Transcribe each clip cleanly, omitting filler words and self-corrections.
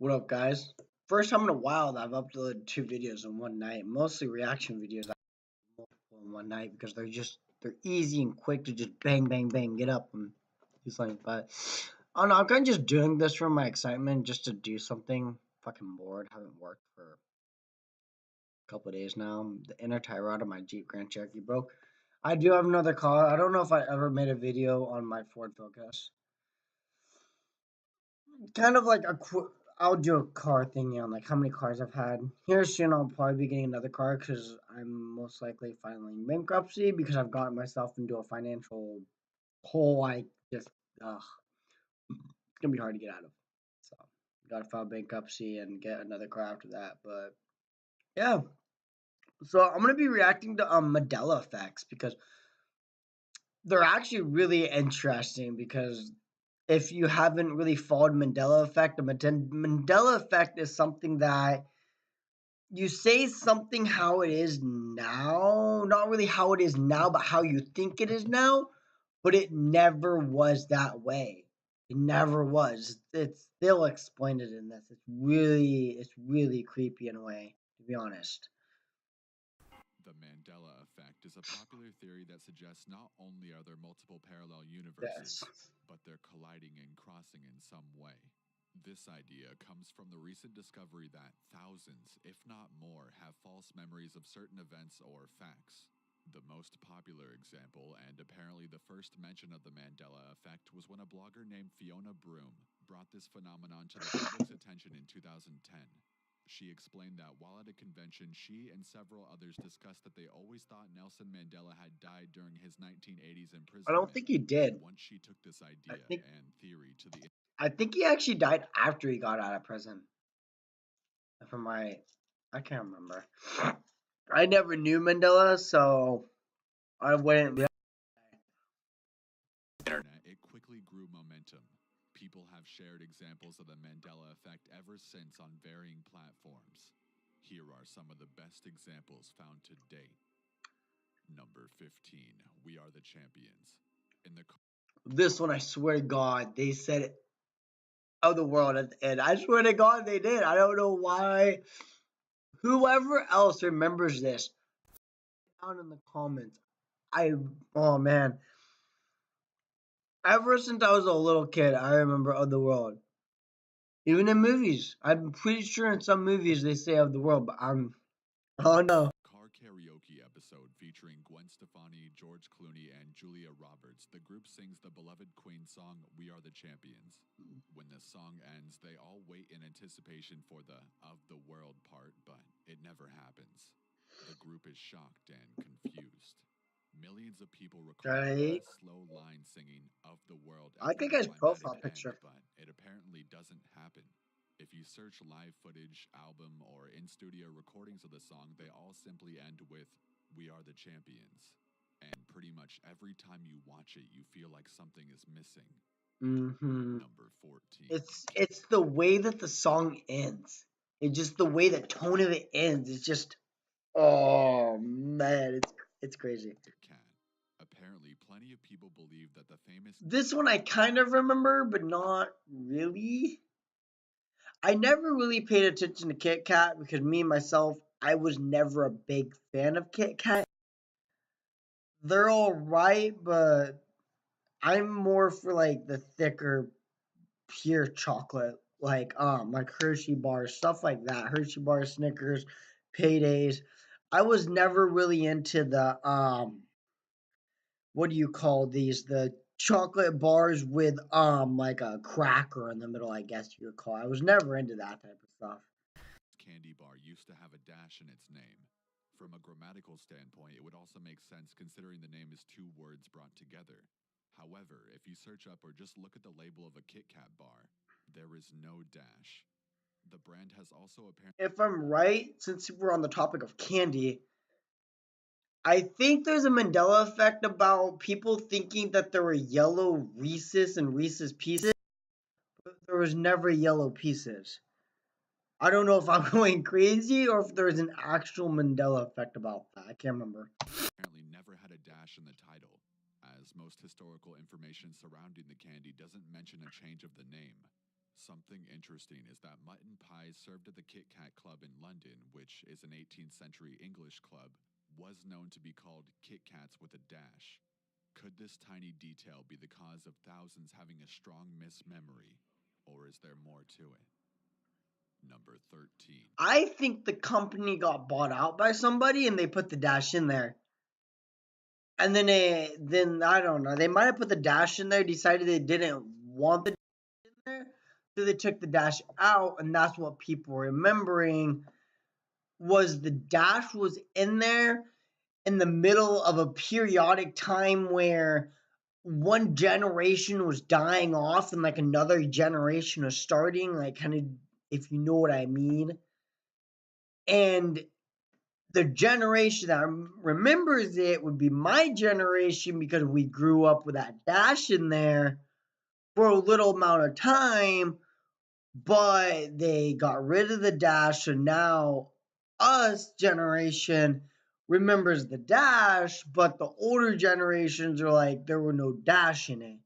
What up, guys? First time in a while that I've uploaded two videos in one night, mostly reaction videos in one night because they're easy and quick to just bang bang bang get up and do something. But I don't know, I'm kind of just doing this for my excitement, just to do something. Fucking bored, haven't worked for a couple of days now. The inner tie rod of my Jeep Grand Cherokee broke. I do have another car. I don't know if I ever made a video on my Ford Focus. Kind of like I'll do a car thingy on like how many cars I've had. Here soon I'll probably be getting another car because I'm most likely filing bankruptcy because I've gotten myself into a financial hole. I just it's gonna be hard to get out of. So gotta file bankruptcy and get another car after that. But yeah, so I'm gonna be reacting to Mandela effects because they're actually really interesting because if you haven't really followed Mandela effect, the Mandela effect is something that you say something how it is now, not really how it is now, but how you think it is now, but it never was that way. It never was. They'll explain it in this. It's really creepy in a way, to be honest. The Mandela effect is a popular theory that suggests not only are there multiple parallel Yes. universes, but they're colliding and crossing in some way. This idea comes from the recent discovery that thousands, if not more, have false memories of certain events or facts. The most popular example, and apparently the first mention of the Mandela effect, was when a blogger named Fiona Broom brought this phenomenon to the public's attention in 2010. She explained that while at a convention, she and several others discussed that they always thought Nelson Mandela had died during his 1980s I don't imprisonment. think he did. Once she took this I idea think and theory to the I think he actually died after he got out of prison. From I can't remember. I never knew Mandela, so I wouldn't. internet, it quickly grew momentum. People have shared examples of the Mandela effect ever since on varying platforms. Here are some of the best examples found to date. Number 15, We Are the Champions. In the This one, I swear to God, they said it of the world at the end. I swear to God, they did. I don't know why. Whoever else remembers this, down in the comments. Oh man. Ever since I was a little kid, I remember of the world. Even in movies, I'm pretty sure in some movies they say of the world, but oh no. car karaoke episode featuring Gwen Stefani, George Clooney, and Julia Roberts, the group sings the beloved Queen song We Are the Champions. When the song ends, they all wait in anticipation for the of the world part, but it never happens. The group is shocked and confused. Millions of people recall the Right? last slow line singing of the world I after think the his climatic profile end, picture. but it apparently doesn't happen. If you search live footage, album, or in studio recordings of the song, they all simply end with We Are the Champions. And pretty much every time you watch it, you feel like something is missing. Mm-hmm. Number 14. It's the way that the song ends. It's just the way the tone of it ends. It's just, oh man, it's crazy. Kit Kat. Apparently, plenty of people believe that the famous This one I kind of remember, but not really. I never really paid attention to Kit Kat because me myself, I was never a big fan of Kit Kat. They're all right, but I'm more for like the thicker, pure chocolate, like Hershey bars, stuff like that. Hershey bars, Snickers, Paydays. I was never really into the what do you call these? The chocolate bars with like a cracker in the middle, I guess you would call it. I was never into that type of stuff. candy bar used to have a dash in its name. From a grammatical standpoint, it would also make sense considering the name is two words brought together. However, if you search up or just look at the label of a Kit Kat bar, there is no dash. The brand has also apparently If I'm right, since we're on the topic of candy, I think there's a Mandela effect about people thinking that there were yellow Reese's and Reese's pieces, but there was never yellow pieces. I don't know if I'm going crazy or if there's an actual Mandela effect about that. I can't remember. never had a dash in the title, as most historical information surrounding the candy doesn't mention a change of the name. Something interesting is that mutton pies served at the Kit Kat Club in London, which is an 18th century English club, was known to be called Kit Kats with a dash. Could this tiny detail be the cause of thousands having a strong mismemory, or is there more to it? Number 13. I think the company got bought out by somebody and they put the dash in there. And then I don't know. They might have put the dash in there, decided they didn't want the dash in there, so they took the dash out, and that's what people were remembering was the dash was in there in the middle of a periodic time where one generation was dying off and like another generation was starting, like kind of if you know what I mean. And the generation that remembers it would be my generation because we grew up with that dash in there for a little amount of time, but they got rid of the dash, so now us generation remembers the dash, but the older generations are like there were no dash in it.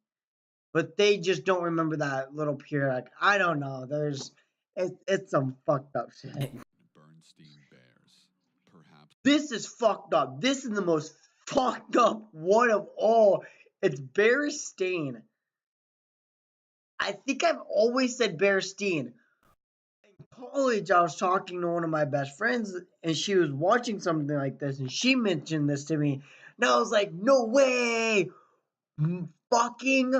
But they just don't remember that little period. Like, I don't know. It's some fucked up shit. Bernstein Bears. Perhaps This is fucked up. This is the most fucked up one of all. It's Bearstein. I think I've always said Bearstein. In college, I was talking to one of my best friends, and she was watching something like this, and she mentioned this to me. And I was like, no way! Fucking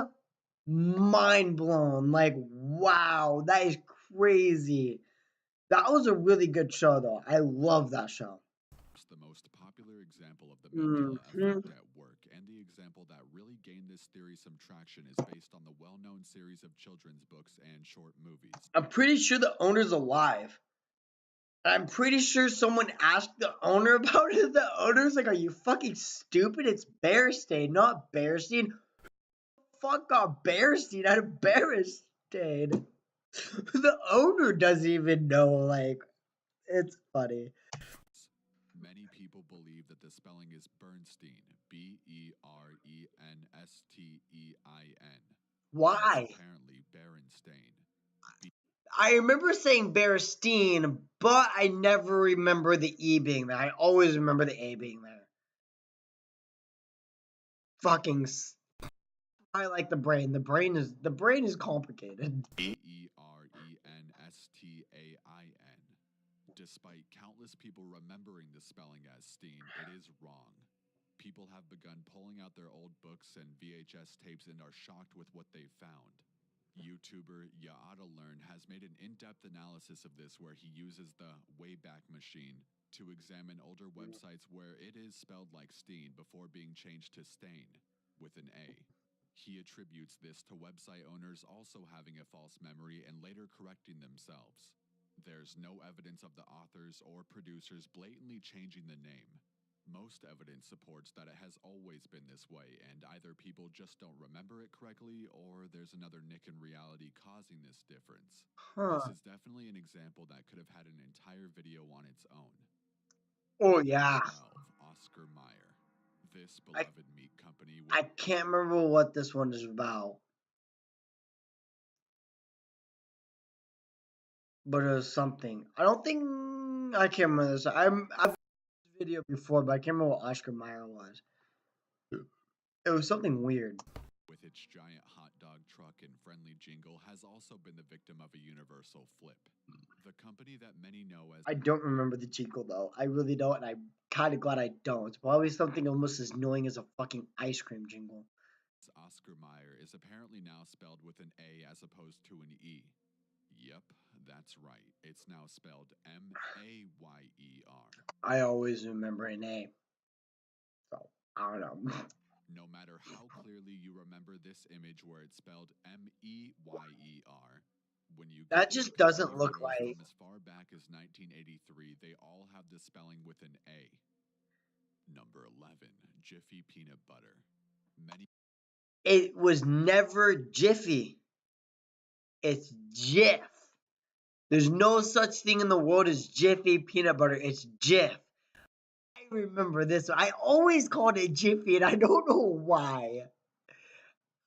mind blown. Like, wow, that is crazy. That was a really good show, though. I love that show. the most popular example of the Mandela Hmm. effect at work, and the example that really gained this theory some traction is based on the well known series of children's books and short movies. I'm pretty sure the owner's alive. I'm pretty sure someone asked the owner about it. The owner's like, "Are you fucking stupid? It's Bearstein, not Bearstein." Fuck off, Bearstein out of Bearstein. The owner doesn't even know. Like, it's funny. Many people believe that the spelling is Bernstein, Brenstein, when it's Why? apparently Berenstain. I remember saying Bearstein, but I never remember the E being there. I always remember the A being there. Fucking. I like the brain. The brain is complicated. Brenstain. Despite countless people remembering the spelling as Steen, it is wrong. People have begun pulling out their old books and VHS tapes and are shocked with what they've found. YouTuber Ya Oughta Learn has made an in-depth analysis of this where he uses the Wayback Machine to examine older websites where it is spelled like Steen before being changed to Stain with an A. He attributes this to website owners also having a false memory and later correcting themselves. There's no evidence of the authors or producers blatantly changing the name. Most evidence supports that it has always been this way, and either people just don't remember it correctly, or there's another nick in reality causing this difference. Huh. This is definitely an example that could have had an entire video on its own. Oh yeah. 12. Oscar Mayer. This I beloved meat company I can't remember what this one is about, but it was something. I don't think I can't remember this. I've watched this video before, but I can't remember what Oscar Mayer was. It was something weird. with its giant hot dog truck and friendly jingle has also been the victim of a universal flip. The company that many know as I don't remember the jingle though. I really don't, and I'm kind of glad I don't. It's probably something almost as annoying as a fucking ice cream jingle. Oscar Mayer is apparently now spelled with an A as opposed to an E. Yep, that's right. It's now spelled Mayer. I always remember an A, so I don't know. No matter how clearly you remember this image where it's spelled Meyer, when you That Google just company doesn't look photos right. from as far back as 1983, they all have the spelling with an A. Number 11, Jiffy Peanut Butter. Many It was never Jiffy. It's Jif. There's no such thing in the world as Jiffy peanut butter. It's Jif. I remember this. I always called it Jiffy, and I don't know why.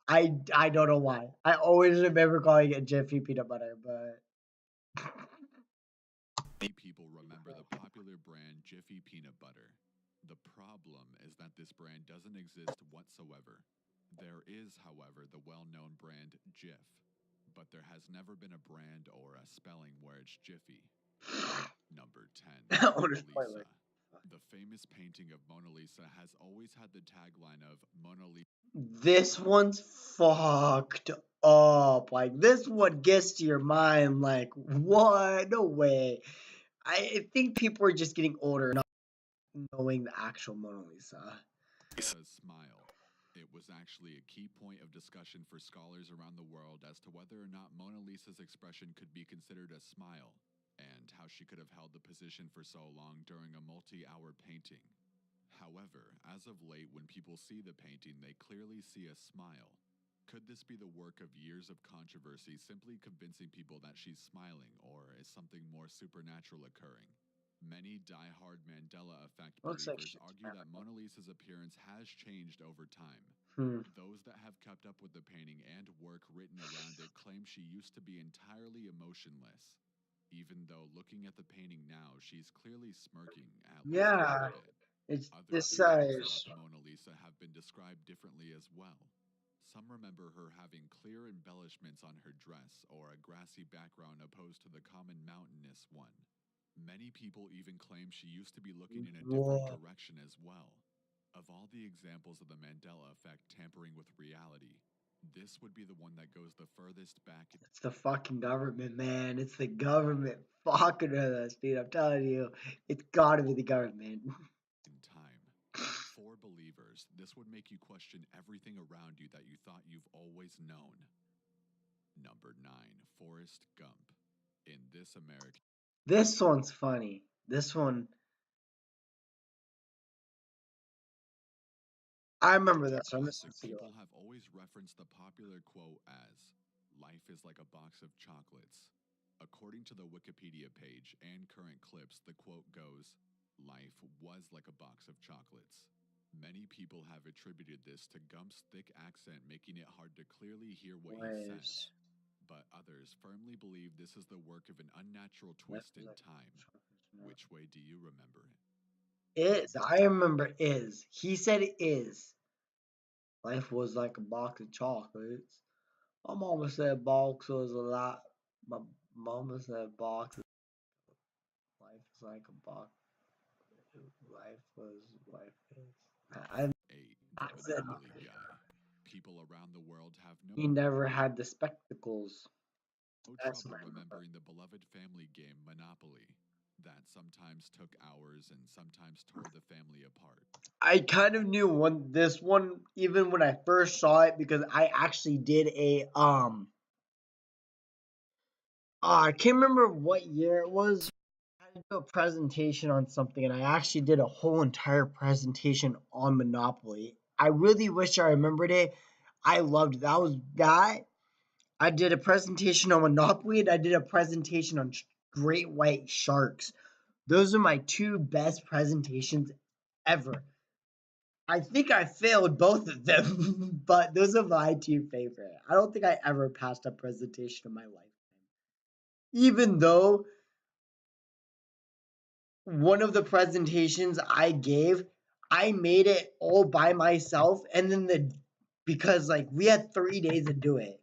I don't know why. I always remember calling it Jiffy peanut butter, but Many people remember the popular brand Jiffy Peanut Butter. The problem is that this brand doesn't exist whatsoever. There is, however, the well-known brand Jif, but there has never been a brand or a spelling where it's Jiffy. Number 10, on Mona a spoiler. Lisa. The famous painting of Mona Lisa has always had the tagline of Mona Lisa. This one's fucked up. Like this one gets to your mind. Like what? No way. I think people are just getting older, not knowing the actual Mona Lisa. Lisa's smile. It was actually a key point of discussion for scholars around the world as to whether or not Mona Lisa's expression could be considered a smile, and how she could have held the position for so long during a multi-hour painting. However, as of late, when people see the painting, they clearly see a smile. Could this be the work of years of controversy simply convincing people that she's smiling, or is something more supernatural occurring? Many die-hard Mandela effect Looks like believers she's argue that Mona Lisa's appearance has changed over time. Hmm. Those that have kept up with the painting and work written around it claim she used to be entirely emotionless. Even though looking at the painting now, she's clearly smirking, at least a Yeah, little bit. it's Other this details size. about the Mona Lisa have been described differently as well. Some remember her having clear embellishments on her dress or a grassy background opposed to the common mountainous one. Many people even claim she used to be looking in a different Whoa. direction as well. Of all the examples of the Mandela effect tampering with reality, this would be the one that goes the furthest back It's the fucking government, man. It's the government fucking with us, dude. I'm telling you, it's gotta be the government. in time. For believers, this would make you question everything around you that you thought you've always known. Number 9, Forrest Gump. In this American This one's funny. This one, I remember this one. This classic, one's a good people one. have always referenced the popular quote as, "Life is like a box of chocolates." According to the Wikipedia page and current clips, the quote goes, "Life was like a box of chocolates." Many people have attributed this to Gump's thick accent making it hard to clearly hear what he says. Was But others firmly believe this is the work of an unnatural life twist was in like time. chocolates, no. Which way do you remember it? Is. I remember is. He said it is. Life was like a box of chocolates. My mama said box was a lot. My mama said box. Life is like a box. Life was life is. I 8. I The said Monopoly Guy. People around the world have he never had the spectacles. no That's trouble what I remember. remembering the beloved family game Monopoly that sometimes took hours and sometimes tore the family apart. I kind of knew this one even when I first saw it because I actually did a I can't remember what year it was. I had to do a presentation on something and I actually did a whole entire presentation on Monopoly. I really wish I remembered it. I loved it. That was that. I did a presentation on Monopoly and I did a presentation on great white sharks. Those are my two best presentations ever. I think I failed both of them, but those are my two favorite. I don't think I ever passed a presentation in my life. Even though one of the presentations I gave, I made it all by myself, and then because like we had 3 days to do it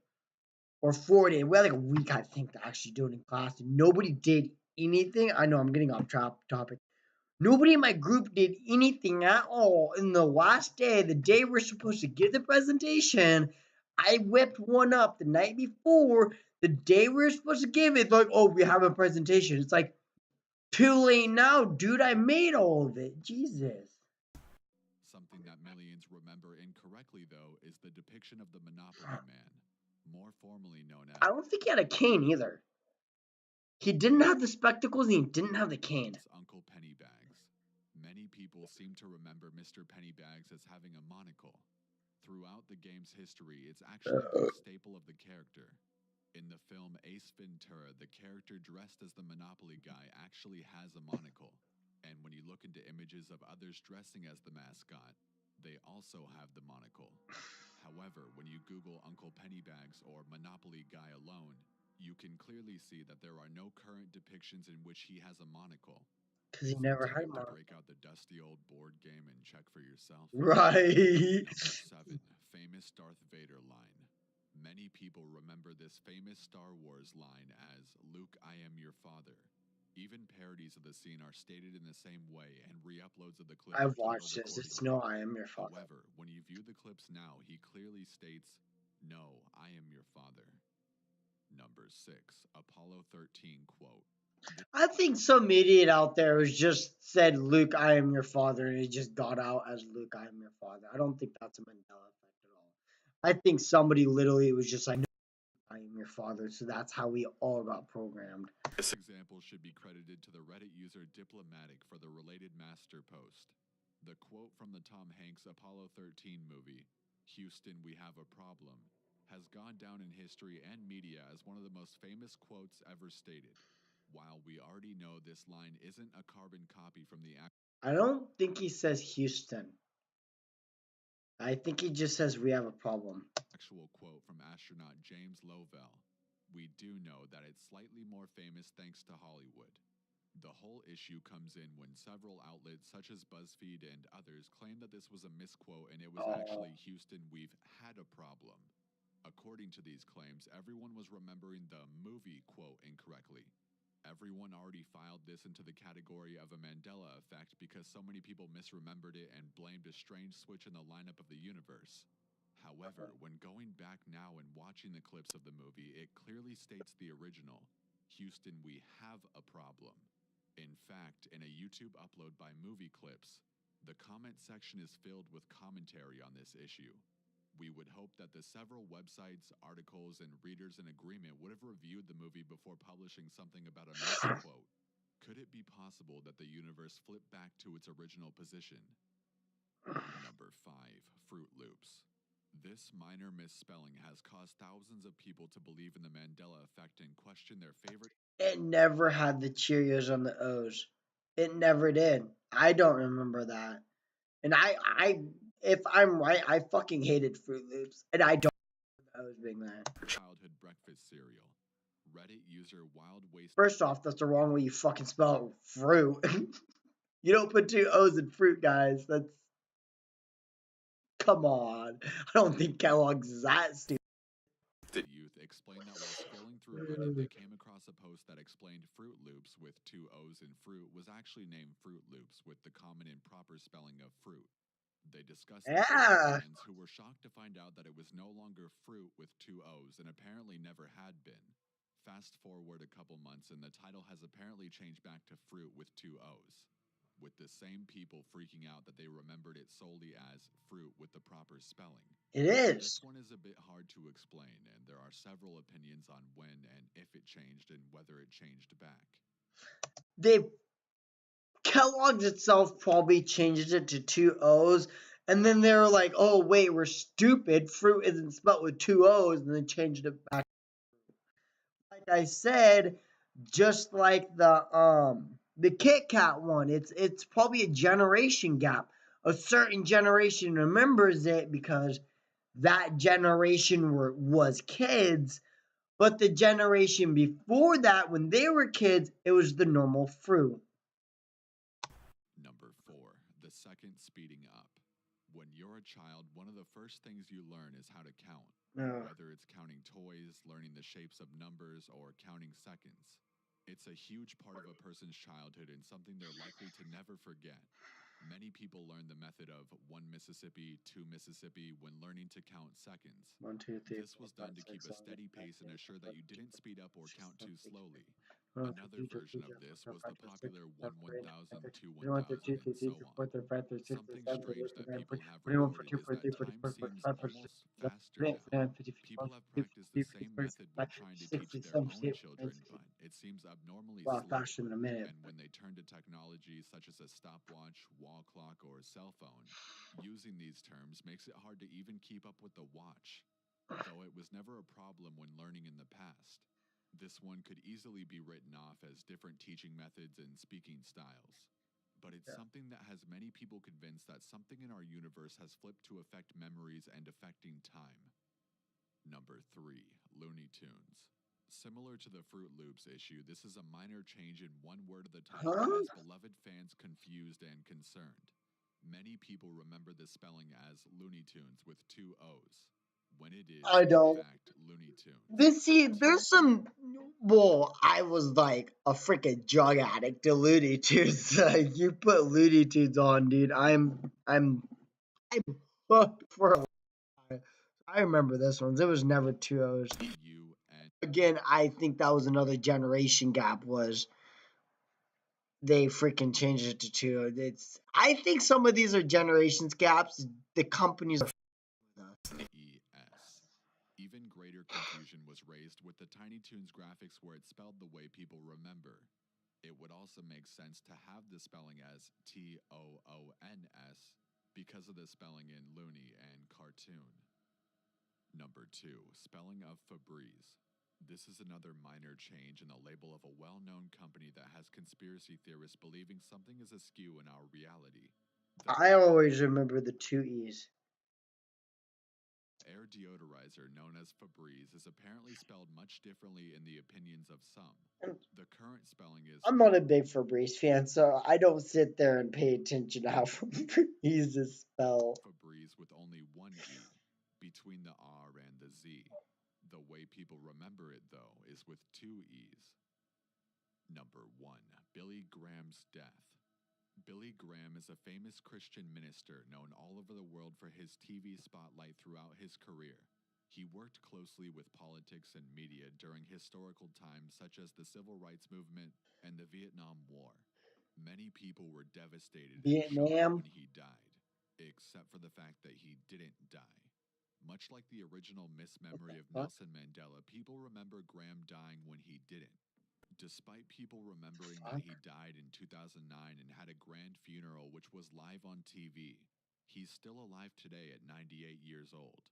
or 4 days, we had like a week I think to actually do it in class, and nobody did anything. I know I'm getting off topic. Nobody in my group did anything at all. In the last day, the day we're supposed to give the presentation, I whipped one up the night before. The day we are supposed to give it, like, oh, we have a presentation. It's like, too late now, dude. I made all of it. Jesus. Something that millions remember incorrectly, though, is the depiction of the Monopoly Man, more formally known I as don't think he had a cane either. He didn't have the spectacles and he didn't have the cane. Uncle Pennybags. Many people seem to remember Mr. Pennybags as having a monocle. Throughout the game's history, it's actually been a staple of the character. In the film Ace Ventura, the character dressed as the Monopoly Guy actually has a monocle. And when you look into images of others dressing as the mascot, they also have the monocle. However, when you Google Uncle Pennybags or Monopoly Guy alone, you can clearly see that there are no current depictions in which he has a monocle. Because he Is it never had time to one. break out the dusty old board game and check for yourself? Right. Number 7. Famous Darth Vader line. Many people remember this famous Star Wars line as, "Luke, I am your father." Even parodies of the scene are stated in the same way, and re-uploads of the clip are I've titled watched this. It's accordingly. no, I am your father. However, when you view the clips now, he clearly states, "No, I am your father." Number 6. Apollo 13 quote. I think some idiot out there has just said, Luke, I am your father, and it just got out as Luke, I am your father. I don't think that's a Mandela effect at all. I think somebody literally was just like, no, I am your father, so that's how we all got programmed. This example should be credited to the Reddit user Diplomatic for the related master post. The quote from the Tom Hanks Apollo 13 movie, "Houston, we have a problem," has gone down in history and media as one of the most famous quotes ever stated. While we already know this line isn't a carbon copy from the I don't think he says Houston. I think he just says we have a problem. actual quote from astronaut James Lovell, we do know that it's slightly more famous thanks to Hollywood. The whole issue comes in when several outlets such as BuzzFeed and others claim that this was a misquote and it was actually "Houston, we've had a problem." According to these claims, everyone was remembering the movie quote incorrectly. Everyone already filed this into the category of a Mandela effect because so many people misremembered it and blamed a strange switch in the lineup of the universe. However, when going back now and watching the clips of the movie, it clearly states the original, "Houston, we have a problem." In fact, in a YouTube upload by Movie Clips, the comment section is filled with commentary on this issue. We would hope that the several websites, articles, and readers in agreement would have reviewed the movie before publishing something about a misquote. Could it be possible that the universe flipped back to its original position? Number 5. Fruit Loops. This minor misspelling has caused thousands of people to believe in the Mandela effect and question their favorite. It never had the Cheerios on the O's. It never did. I don't remember that. And if I'm right, I fucking hated Fruit Loops, and I don't remember the O's being there. Childhood breakfast cereal. Reddit user Wild Waste. First off, that's the wrong way you fucking spell fruit. You don't put two O's in fruit, guys. That's come on. I don't think Kellogg's is that stupid. Youth explained that while scrolling through Reddit, they came across a post that explained Fruit Loops with two O's in fruit was actually named Fruit Loops with the common and proper spelling of fruit. They discussed this with Yeah. fans who were shocked to find out that it was no longer fruit with two O's and apparently never had been. Fast forward a couple months and the title has apparently changed back to fruit with two O's, with the same people freaking out that they remembered it solely as fruit with the proper spelling. It This is. one is a bit hard to explain, and there are several opinions on when and if it changed and whether it changed back. They Kellogg's itself probably changed it to two O's, and then they were like, "Oh wait, we're stupid. Fruit isn't spelled with two O's," and then changed it back. Like I said, just like the Kit Kat one, it's probably a generation gap. A certain generation remembers it because that generation was kids, but the generation before that, when they were kids, it was the normal fruit. Number 4. The second speeding up. When you're a child, one of the first things you learn is how to count. Whether it's counting toys, learning the shapes of numbers, or counting seconds. It's a huge part of a person's childhood and something they're likely to never forget. Many people learn the method of 1 Mississippi, 2 Mississippi when learning to count seconds. 1, 2, 3, This 4, was done 5, to keep 6, a 7, 8, steady 9, pace and 10, assure that you didn't speed up or count too slowly. 1, 2, Another 3, 4, version of 5, this 6, was the 7, popular 1 8, 1000, 2 9, 10, 1000, and so on. 4, 5, 6, 7, Something 8, strange 9, that 10, people have 41, reported 42, is that 43, time 44, seems 45, 46, almost faster 47, now. 50, 51, People have 52, practiced the 53, same 54, method when 55, trying to 56, teach their 57, own 58, children, but it seems abnormally wow, slow. faster than a minute. And when they turn to technology such as a stopwatch, wall clock, or cell phone, using these terms makes it hard to even keep up with the watch, though it was never a problem when learning in the past. This one could easily be written off as different teaching methods and speaking styles. but it's something that has many people convinced that something in our universe has flipped to affect memories and affecting time. Number 3. Looney Tunes. Similar to the Fruit Loops issue, this is a minor change in one word of the title Huh? that has beloved fans confused and concerned. Many people remember the spelling as Looney Tunes with 2 O's, when it is, I in don't. fact, Looney Tunes. There's some. Well, I was like a freaking drug addict to Looney Tunes. Like, you put Looney Tunes on, dude. I'm hooked for a while. I remember this one. There was never two O's. U-N. Again, I think that was another generation gap. Was they freaking changed it to two? I think some of these are generations gaps. The companies are with us. E-S. Even greater confusion was raised with the Tiny Toons graphics where it's spelled the way people remember. It would also make sense to have the spelling as Toons because of the spelling in Looney and cartoon. Number 2. Spelling of Febreze. This is another minor change in the label of a well-known company that has conspiracy theorists believing something is askew in our reality. I always remember the two E's. Air deodorizer known as Febreze is apparently spelled much differently in the opinions of some. The current spelling is I'm not a big Febreze fan, so I don't sit there and pay attention to how Febreze is spelled. Febreze with only one E between the R and the Z. The way people remember it, though, is with 2 E's. Number 1. Billy Graham's death. Billy Graham is a famous Christian minister known all over the world for his TV spotlight throughout his career. He worked closely with politics and media during historical times such as the Civil Rights Movement and the Vietnam War. Many people were devastated and shocked Vietnam? when he died, except for the fact that he didn't die. Much like the original mismemory of Fuck. Nelson Mandela, people remember Graham dying when he didn't. Despite people remembering that Fuck. he died in 2009 and had a grand funeral which was live on TV, he's still alive today at 98 years old.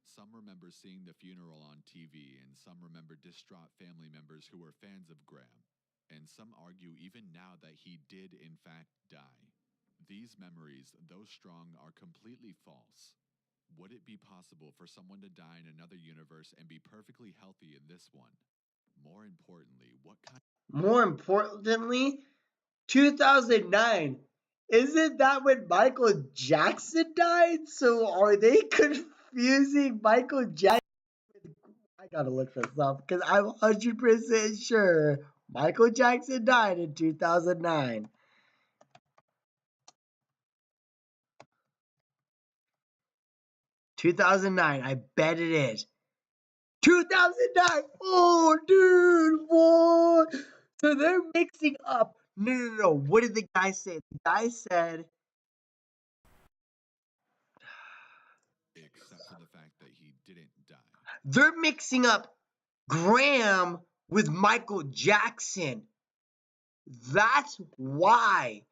Some remember seeing the funeral on TV, and some remember distraught family members who were fans of Graham. And some argue even now that he did in fact die. These memories, though strong, are completely false. Would it be possible for someone to die in another universe and be perfectly healthy in this one? More importantly, what kind More importantly, 2009. Isn't that when Michael Jackson died? So are they confusing Michael Jackson? I gotta look this up because I'm 100% sure Michael Jackson died in 2009. 2009, I bet it is. 2009! Oh, dude, what? So they're mixing up. No, no, no. What did the guy say? The guy said, except for the fact that he didn't die. they're mixing up Graham with Michael Jackson. That's why.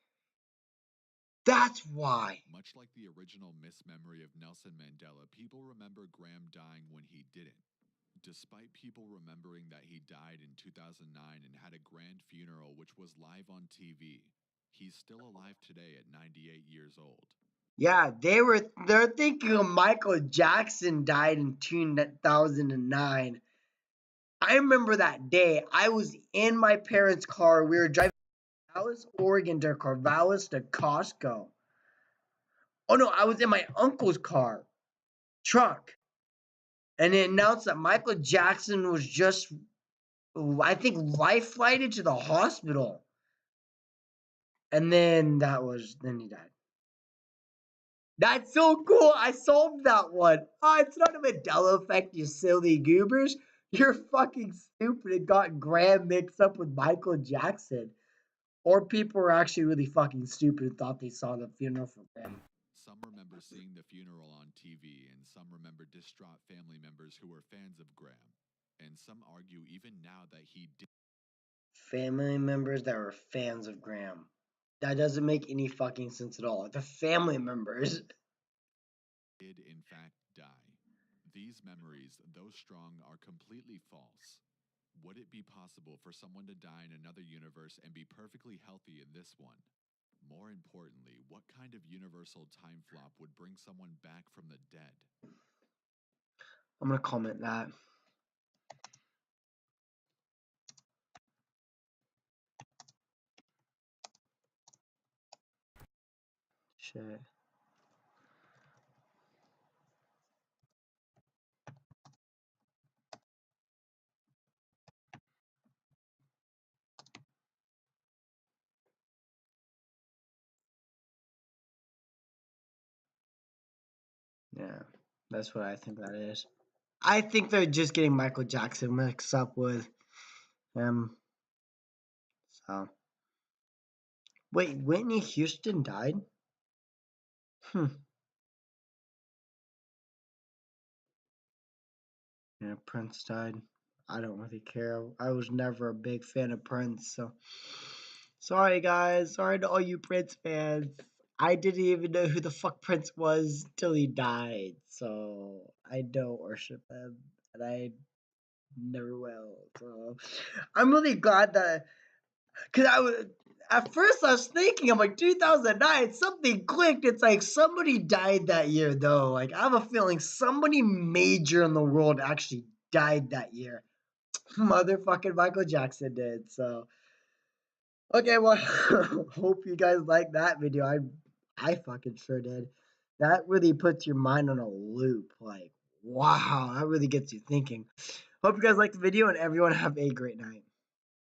That's why. Much like the original mismemory of Nelson Mandela, people remember Graham dying when he didn't. Despite people remembering that he died in 2009 and had a grand funeral which was live on TV, he's still alive today at 98 years old. Yeah, they're thinking of Michael Jackson died in 2009. I remember that day. I was in my parents' car. We were driving from Dallas, Oregon to Corvallis to Costco. Oh no, I was in my uncle's car, truck. And it announced that Michael Jackson was just, I think, life flighted to the hospital. And then then he died. That's so cool. I solved that one. It's not a Mandela effect, you silly goobers. You're fucking stupid and got Graham mixed up with Michael Jackson. Or people were actually really fucking stupid and thought they saw the funeral for Graham. Some remember seeing the funeral on TV, and some remember distraught family members who were fans of Graham. And some argue even now that he Family members that were fans of Graham. That doesn't make any fucking sense at all. The family members. did in fact die. These memories, though strong, are completely false. Would it be possible for someone to die in another universe and be perfectly healthy in this one? More importantly, what kind of universal time flop would bring someone back from the dead? I'm gonna comment that. Shit. Yeah, that's what I think that is. I think they're just getting Michael Jackson mixed up with him. So, wait, Whitney Houston died? Hmm. Yeah, Prince died. I don't really care. I was never a big fan of Prince, so sorry guys. Sorry to all you Prince fans. I didn't even know who the fuck Prince was till he died, so I don't worship him, and I never will. So I'm really glad that, cause I was at first I was thinking, I'm like 2009, something clicked. It's like somebody died that year though. Like I have a feeling somebody major in the world actually died that year. Motherfucking Michael Jackson did. So okay, well, hope you guys like that video. I fucking sure did. That really puts your mind on a loop. Like, wow, that really gets you thinking. Hope you guys liked the video and everyone have a great night.